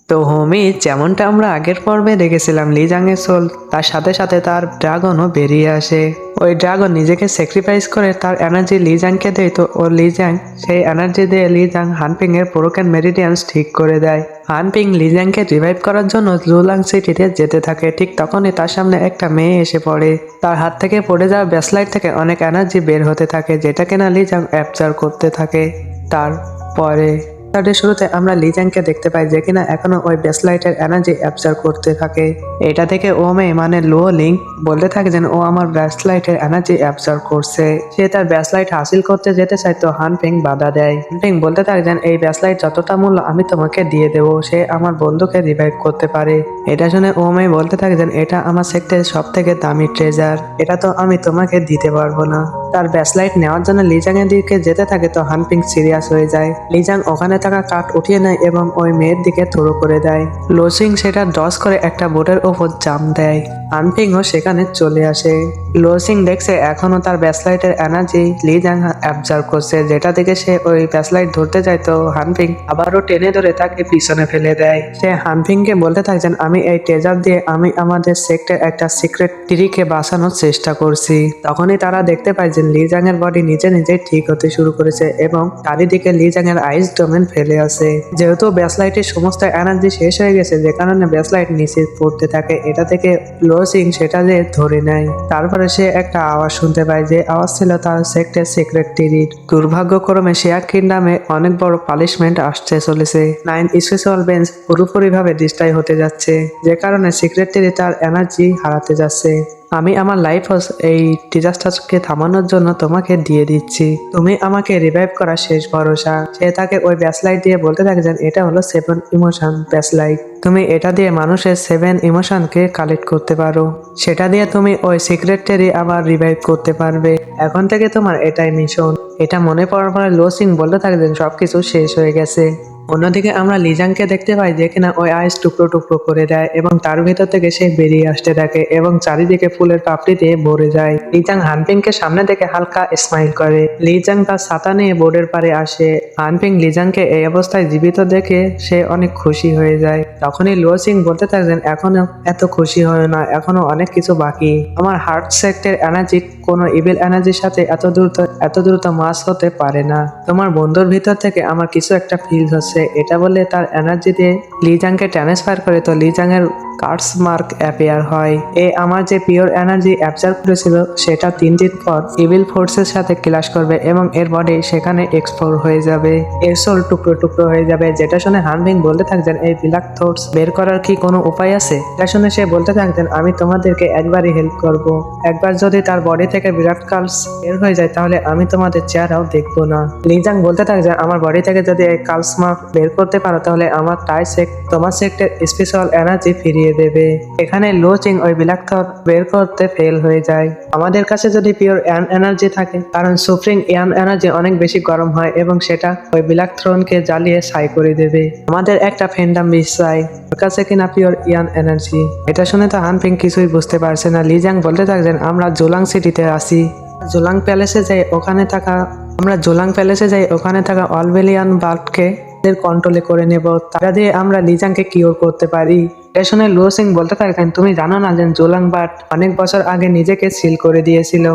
তো হোমি, যেমনটা আমরা আগের পর্বে দেখেছিলাম, লিজাং এর সোল তার সাথে সাথে তার ড্রাগনও বেরিয়ে আসে। ওই ড্রাগন নিজেকে স্যাক্রিফাইস করে তার এনার্জি লিজাংকে দেয়। তো ও লিজাং সেই এনার্জি দিয়ে লিজাং হানপিং এর ব্রোকেন মেরিডিয়ান্স ঠিক করে দেয়। হানপিং লিজাংকে রিভাইভ করার জন্য জুলাং সিটিতে যেতে থাকে। ঠিক তখনই তার সামনে একটা মেয়ে এসে পড়ে। তার হাত থেকে পড়ে যাওয়া ব্যাসলাইট থেকে অনেক এনার্জি বের হতে থাকে, যেটা কিনা লিজাং অ্যাবজর্ব করতে থাকে। তারপরে এপিসোডের শুরুতে আমরা লিজাংকে দেখতে পাই, যে কিনা এখনো ওই ব্যাসলাইটের এনার্জি অ্যাবজর্ব করতে থাকে। এটা থেকে ওমে মানে লো লিং বলতে থাকে যেন ও আমার ব্যাসলাইটের এনার্জি অ্যাবজর্ব করছে। সে তার ব্যাসলাইট হাসিল করতে যেতে চায়, তো হানপিং বাধা দেয়। হানপিং বলতে থাকে যেন এই ব্যাসলাইট যতটা মূল্য আমি তোমাকে দিয়ে দেবো, সে আমার বন্ধুকে রিভাইভ করতে পারে। এটা শুনে ওমে বলতে থাকে যেন এটা আমার সেক্টরের সব থেকে দামি ট্রেজার, এটা তো আমি তোমাকে দিতে পারবো না। তার ব্যাসলাইট নেওয়ার জন্য লিজাং এর দিকে যেতে থাকে, তো হানপিং সিরিয়াস হয়ে যায়। লিজাং ওখানে থাকা কাঠ উঠিয়ে নেয় এবং ওই মেয়ের দিকে থ্রো করে দেয়। লোসিং সেটা ডস করে একটা বোর্ডের ওপর জাম্প দেয়। হানপিংও সেখানে চলে আসে। লোসিং দেখছে এখনো তার ব্যাসলাইটের এনার্জি লিজাং অ্যাবজর্ব করছে, যেটা থেকে সে ওই ব্যাসলাইট ধরতে যায়, তো হানপিং আবারও টেনে ধরে তাকে পিছনে ফেলে দেয়। সে হানপিংকে বলতে থাকছেন আমি এই ট্রেজার দিয়ে আমি আমাদের সেক্টর একটা সিক্রেট ট্রিকে বাঁচানোর চেষ্টা করছি। তখনই তারা দেখতে পায় যে লিজাং এর বডি নিজে নিজে ঠিক হতে শুরু করেছে এবং চারিদিকে লিজাং এর আইস ডোমেন ফেলে আছে। যেহেতু ব্যাসলাইটের সমস্ত এনার্জি শেষ হয়ে গেছে, যে কারণে ব্যাসলাইট নিচে পড়তে থাকে। এটা থেকে লোসিং সেটা যে ধরে নেয়। তারপরে সে একটা আওয়াজ শুনতে পায়, যে আওয়াজ ছিল তার সেক্টর সিক্রেট ট্রির। দুর্ভাগ্যক্রমে শেয়ার কিংডমে অনেক বড় পানিশমেন্ট আসতে চলেছে। 9 স্পেশাল বেঞ্চ পুরোপুরি ভাবে ডিস্ট্রয় হতে যাচ্ছে, যে কারণে সিক্রেট ট্রি তার এনার্জি হারাতে যাচ্ছে। আমি আমার লাইফ এই ডিজাস্টারকে থামানোর জন্য তোমাকে দিয়ে দিচ্ছি, তুমি আমাকে রিভাইভ করার শেষ ভরসা। সে তাকে ওই ব্যাসলাইট দিয়ে বলতে থাকে যে এটা হলো 7 ইমোশন ব্যাসলাইট, তুমি এটা দিয়ে মানুষের 7 ইমোশনকে কালেক্ট করতে পারো। সেটা দিয়ে তুমি ওই সিক্রেটারি আবার রিভাইভ করতে পারবে। এখন থেকে তোমার এটাই মিশন। এটা মনে পড়ার পরে লোসিং বলতে থাকে যে সবকিছু শেষ হয়ে গেছে। অন্যদিকে আমরা লিজাংকে দেখতে পাই, যে কিনা ওই আইস টুকরো টুকরো করে দেয় এবং তার ভেতর থেকে সে বেরিয়ে আসতে থাকে এবং চারিদিকে ফুলের পাপড়ি দিয়ে ভরে যায়। লিজাং হানপিংকে সামনে থেকে হালকা স্মাইল করে। লিজাং তার ছাতা নিয়ে বোর্ডের পারে আসে। হানপিং লিজাংকে এই অবস্থায় জীবিত দেখে সে অনেক খুশি হয়ে যায়। তখনই লোসিং বলতে থাকলেন এখনো এত খুশি হয় না, এখনো অনেক কিছু বাকি। আমার হার্ট সেক্টর এনার্জি কোনো ইভিল এনার্জির সাথে এত দ্রুত মাস হতে পারে না। তোমার বন্ধুর ভিতর থেকে আমার কিছু একটা ফিল হচ্ছে। এটা বলে তার এনার্জি দিয়ে লিজাংকে ট্রান্সফার করে, তো লিজাং এর কার্স মার্ক অ্যাপিয়ার হয়। আমার যে পিওর এনার্জি অ্যাবজর্ব করেছিল সেটা 3 দিন পর ইভিল ফোর্সের সাথে ক্লাশ করবে এবং এর বডি সেখানে এক্সপ্লোর হয়ে যাবে, এর সোল টুকরো টুকরো হয়ে যাবে। যেটা শুনে হানবিং বলতে থাকতেন এই ব্ল্যাক থটস বের করার কি কোনো উপায় আছে? এটা শুনে সে বলতে থাকতেন আমি তোমাদেরকে একবারই হেল্প করব। একবার যদি তার বডি থেকে বিরাট কার্স বের হয়ে যায় তাহলে আমি তোমাদের চেহারাও দেখবো না। লিজাং বলতে থাকতেন আমার বডি থেকে যদি এই কার্স মার্ক বের করতে পারো তাহলে আমার তোমার সেক্টর স্পেশাল এনার্জি ফিরিয়ে দেবে। এখানে লোচিং ওই ব্ল্যাক থট বের করতে ফেল হয়ে যায়। আমাদের কাছে যদি পিওর ইয়ান এনার্জি থাকে, কারণ সুপ্রিং ইয়ান এনার্জি অনেক বেশি গরম হয় এবং সেটা ওই ব্ল্যাক থ্রোনকে জ্বালিয়ে ছাই করে দেবে। আমাদের একটা ফ্যান্ডাম বিচ চাই, ওর কাছে কিনা পিওর ইয়ান এনার্জি। এটা শুনে তো হানপিং কিছুই বুঝতে পারছে না। লিজাং বলতে থাকছেন আমরা জোলাং সিটিতে আসি, জোলাং প্যালেসে যাই, ওখানে থাকা অলবেলিয়ান বাল্টকে কন্ট্রোলে করে নেব। তারা দিয়ে আমরা লিজাংকে কিওর করতে পারি। এটা শুনে লোসিং বলতে থাকেন তুমি জানো না যে জোলাং বাট অনেক বছর আগে নিজেকে সিল করে দিয়েছিল।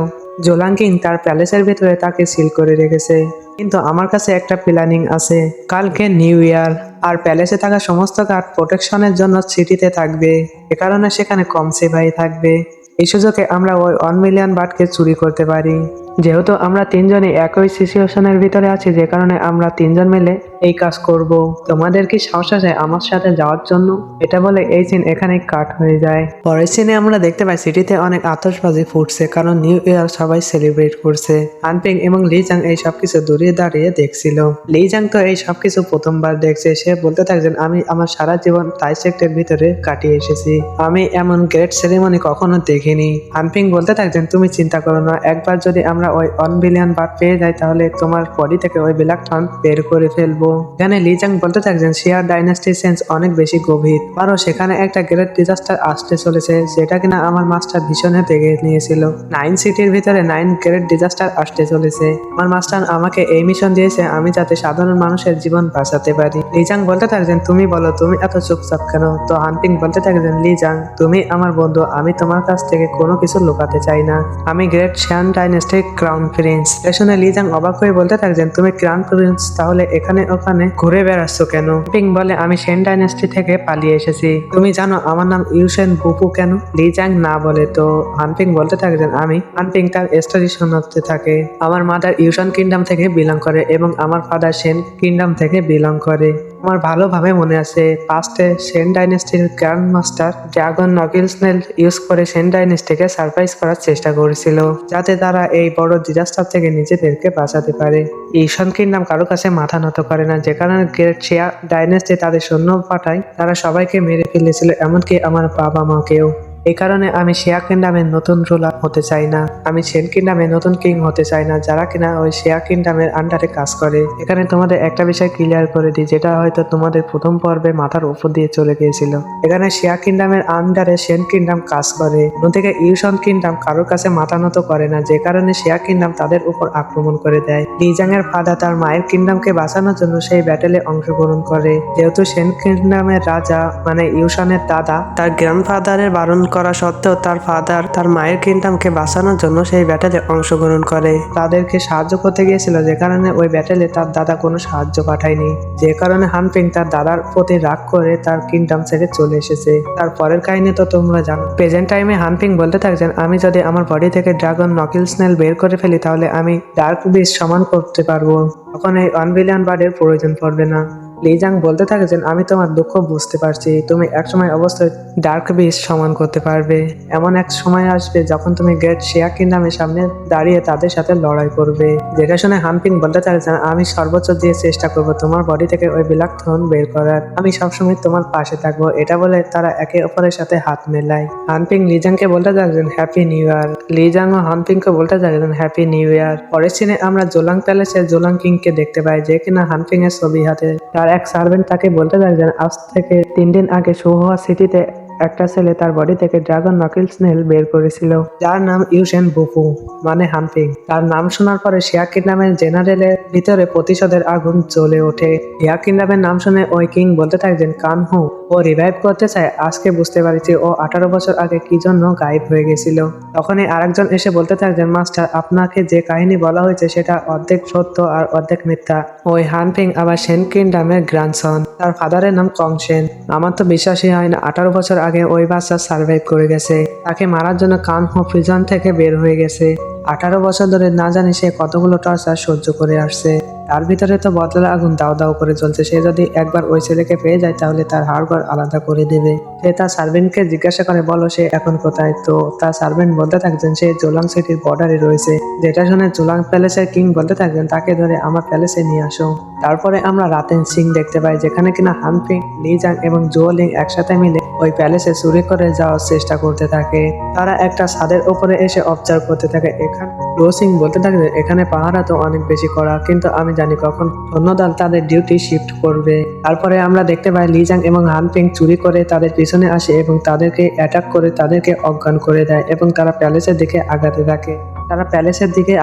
জোলাং কিং তার প্যালেসের ভিতরে তাকে সিল করে রেখেছে। কিন্তু আমার কাছে একটা প্ল্যানিং আছে। কালকে নিউ ইয়ার, আর প্যালেসে থাকা সমস্ত গার্ড প্রোটেকশনের জন্য সিটিতে থাকবে, এ কারণে সেখানে কম সিপাহি থাকবে। এই সুযোগে আমরা ওই 1 মিলিয়ন বাটকে চুরি করতে পারি। যেহেতু আমরা 3 জনই একই সিচুয়েশনের ভিতরে আছি, যে কারণে আমরা 3 জন মিলে এই কাজ করব। তোমাদের কি সাহস আছে আমার সাথে যাওয়ার জন্য? এটা বলে এই সিন এখানে কাট হয়ে যায়। পরের সিনে আমরা দেখতে পাই সিটিতে অনেক আতশবাজি ফুটছে, কারণ নিউ ইয়ার সবাই সেলিব্রেট করছে। হানপিং এবং লিজাং এই সবকিছু দূরে দাঁড়িয়ে দেখছিল। লিজাং তো এই সবকিছু প্রথমবার দেখছে। সে বলতে থাকছেন আমি আমার সারা জীবন টাই সেক্টরের ভিতরে কাটিয়ে এসেছি, আমি এমন গ্রেট সেরিমনি কখনো দেখিনি। হানপিং বলতে থাকছেন তুমি চিন্তা করো না, একবার যদি আমরা আমরা ওই 1 বিলিয়ন বার পেয়ে যাই তাহলে তোমার বডি থেকে ওই ব্ল্যাক থর্ন বের করে ফেলবো। এখানে লিজাং বলতে থাকছেন শিয়ার ডাইনাস্টি সেন্স অনেক বেশি গভীর, আরো সেখানে একটা গ্রেট ডিজাস্টার আসতে চলেছে যেটা কিনা আমার মাস্টার ভীষণে দেখে নিয়েছিল। 9 সিটির ভিতরে 9 গ্রেট ডিজাস্টার আসতে চলেছে। আমার মাস্টার আমাকে এই মিশন দিয়েছে আমি যাতে সাধারণ মানুষের জীবন বাঁচাতে পারি। লিজাং বলতে থাকছেন তুমি বলো তুমি এত চুপচাপ কেন? তো হানপিং বলতে থাকছেন লিজাং তুমি আমার বন্ধু, আমি তোমার কাছ থেকে কোনো কিছু লুকাতে চাই না। আমি গ্রেট শিয়ান ডাইনেস্টির ক্রাউন প্রিন্স। এ শুনে লিজাং অবাক হয়ে বলতে থাকছেন তুমি ক্রাউন প্রিন্স তাহলে এখানে ওখানে ঘুরে বেড়াচ্ছ কেন? হানপিং বলে আমি শেন ডাইনেস্টি থেকে পালিয়ে এসেছি। তুমি জানো আমার নাম ইউশেন বুপু কেন? লিজাং না বলে তো হানপিং বলতে থাকছেন হানপিং তার স্টোরি শোনাতে থাকে। আমার মাদার ইউশন কিংডম থেকে বিলং করে এবং আমার ফাদার শেন কিংডম থেকে বিলং করে। আমার ভালোভাবে মনে আছে পাস্টে শেন ডাইনেস্টির গ্র্যান্ড মাস্টার ড্রাগন নকিল স্নেল ইউজ করে শেন ডাইনেস্টিকে সারপ্রাইজ করার চেষ্টা করেছিল যাতে তারা এই বড় ডিজাস্টার থেকে নিজেদেরকে বাঁচাতে পারে। ইউশন কিংডম কারো কাছে মাথা নত করে না, যে কারণে গ্রেট শিয়া ডাইনেস্টি তাদের সৈন্য পাঠায়, তারা সবাইকে মেরে ফেলেছিল এমনকি আমার বাবা মাকেও। এই কারণে আমি শিয়া কিংডমের নতুন রুলার হতে চাই না, আমি শেন কিংডমের নতুন কিং হতে চাই না যারা কিনা ওই শিয়া কিংডমের আন্ডারে কাজ করে। এখানে তোমাদের একটা বিষয় ক্লিয়ার করে দিই যেটা হয়তো তোমাদের প্রথম পর্বে মাথার উপর দিয়ে চলে গিয়েছিল। এখানে শিয়া কিংডমের আন্ডারে শেন কিংডম কাজ করে, অন্যদিকে ইউশন কিংডম কারোর কাছে মাথা নত করে না, যে কারণে শিয়া কিংডম তাদের উপর আক্রমণ করে দেয়। লিজাং এর ফাদার তার মায়ের কিংডমকে বাঁচানোর জন্য সেই ব্যাটেলে অংশগ্রহণ করে, যেহেতু শেন কিংডমের রাজা মানে ইউশনের দাদা তার গ্র্যান্ডফাদারের বারণ করা সত্ত্বেও তার ফাদার তার মায়ের কিংডমকে বাঁচানোর জন্য সেই ব্যাটেলে অংশগ্রহণ করে, তাদেরকে সাহায্য করতে গিয়েছিল, যে কারণে ওই ব্যাটেলে তার দাদা কোনো সাহায্য পাঠায়নি। যে কারণে হানপিং তার দাদার প্রতি রাগ করে তার কিংডম ছেড়ে চলে এসেছে। তারপরের কাহিনী তো তোমরা জানো। প্রেজেন্ট টাইমে হানপিং বলতে থাকছেন আমি যদি আমার বডি থেকে ড্রাগন নকিল স্নেল বের করে ফেলি তাহলে আমি ডার্ক বিস্ট সমান করতে পারবো, তখন এই 1 বিলিয়ন বার্ডের প্রয়োজন পড়বে না। লিজাং বলতে থাকছেন আমি তোমার দুঃখ বুঝতে পারছি, তুমি একসময় অবশ্যই ডার্ক বিস্ট সমান করতে পারবে। এমন এক সময় আসবে যখন তুমি গ্রেট শিয়া কিংডমের সামনে দাঁড়িয়ে তাদের সাথে লড়াই করবে। যেটা শুনে হানপিং বলতে থাকছেন আমি সর্বোচ্চ দিয়ে চেষ্টা করব তোমার বডি থেকে ওই ব্ল্যাক থ্রোন বের করার, আমি সবসময় তোমার পাশে থাকবো। এটা বলে তারা একে অপরের সাথে হাত মেলায়। হানপিং লিজাংকে বলতে থাকছেন হ্যাপি নিউ ইয়ার। লিজাং ও হানপিংকে বলতে থাকছেন হ্যাপি নিউ ইয়ার। পরের সিনে আমরা জোলাং প্যালেসের জোলাং কিংকে দেখতে পাই, যে কিনা হানপিং এর ছবি হাতে। তার এক সার্ভেন্ট তাকে বলতে থাকছেন আজ থেকে 3 দিন আগে সুহুয়া সিটিতে একটা ছেলে তার বডি থেকে ড্রাগন নকিল স্নেল বের করেছিল যার নাম ইউশেন বুফু মানে হানপিং। তার নাম শোনার পরে শিয়া কিংডমের জেনারেলের ভিতরে প্রতিশোধের আগুন জ্বলে ওঠে। শিয়া কিংডমের নাম শুনে ওই কিং বলতে থাকছেন কানহু ও রিভাইভ করতে চায়, আজকে বুঝতে পারছি ও 18 বছর আগে কি জন্য গায়েব হয়ে গেছিল। তখনই আরেকজন এসে বলতে থাকছেন মাস্টার আপনাকে যে কাহিনী বলা হয়েছে সেটা অর্ধেক সত্য আর অর্ধেক মিথ্যা। ওই হানপিং আবার শেন কিংডমের গ্র্যান্ডসন, তার ফাদারের নাম কংশেন। আমার তো বিশ্বাসই হয় না 18 বছর আগে ওই বাচ্চা সার্ভাইভ করে গেছে, তাকে মারার জন্য কানহু প্রিজন থেকে বের হয়ে গেছে। 18 বছর ধরে না জানি সে কতগুলো টর্চার সহ্য করে আসছে, তার ভিতরে তো বদলার আগুন দাও দাও করে চলছে। সে যদি একবার ওই ছেলেকে পেয়ে যায় তাহলে তার হাড়গড় আলাদা করে দেবে। সে তার সার্ভেন্টকে জিজ্ঞাসা করে বলো সে এখন কোথায়, তো তার সার্ভেন্ট বলতে থাকছেন সে জোলাং সিটির বর্ডারে রয়েছে। যেটা শুনে জোলাং প্যালেসের কিং বলতে থাকবেন তাকে ধরে আমার প্যালেসে নিয়ে আসো। তারপরে আমরা রাতেন সিং দেখতে পাই যেখানে কিনা হানপিং লিজাং এবং জুওলিং একসাথে মিলে ওই প্যালেসে চুরি করে যাওয়ার চেষ্টা করতে থাকে। তারা একটা ছাদের উপরে এসে অবজার্ভ করতে থাকে। এখানে রো সিং বলতে থাকে এখানে পাহারা তো অনেক বেশি করা, কিন্তু আমি জানি কখন সৈন্যদল তাদের ডিউটি শিফট করবে। তারপরে আমরা দেখতে পাই লিজাং এবং হানপিং চুরি করে তাদের পিছনে আসে এবং তাদেরকে অ্যাটাক করে তাদেরকে অজ্ঞান করে দেয় এবং তারা প্যালেসের দিকে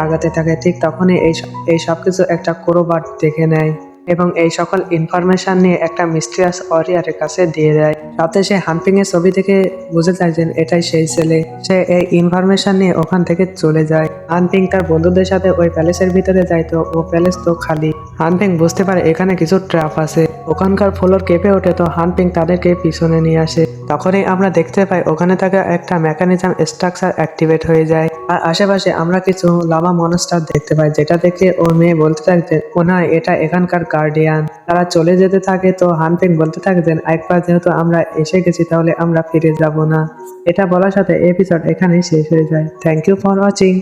আগাতে থাকে। ঠিক তখনই এই সবকিছু একটা ক্রোবাট দেখে নেয় এবং এই সকল ইনফরমেশন নিয়ে একটা মিস্ট্রিয়াস ওয়ারিয়ারের কাছে দিয়ে দেয়। সাথে সে হানপিং এর ছবি থেকে বুঝে যায় যে এটাই সেই ছেলে। সে এই ইনফরমেশন নিয়ে ওখান থেকে চলে যায়। হানপিং তার বন্ধুদের সাথে ওই প্যালেসের ভিতরে যায়, তো ও প্যালেস তো খালি। হানপিং বুঝতে পারে এখানে কিছু ট্র্যাপ আছে, ওখানকার ফ্লোর কেঁপে ওঠে, তো হানপিং তাদেরকে পিছনে নিয়ে আসে। তখনই আমরা দেখতে পাই ওখানে থাকা একটা মেকানিজম স্ট্রাকচার অ্যাক্টিভেট হয়ে যায় আর আশেপাশে আমরা কিছু লাভা মনস্টার দেখতে পাই, যেটা দেখে ওর মেয়ে বলতে থাকতে মনে হয় এটা এখানকার গার্ডিয়ান। তারা চলে যেতে থাকে, তো হানপিং বলতে থাকতেন একবার যেহেতু আমরা এসে গেছি তাহলে আমরা ফিরে যাব না। এটা বলার সাথে এপিসোড এখানেই শেষ হয়ে যায়। Thank you for watching.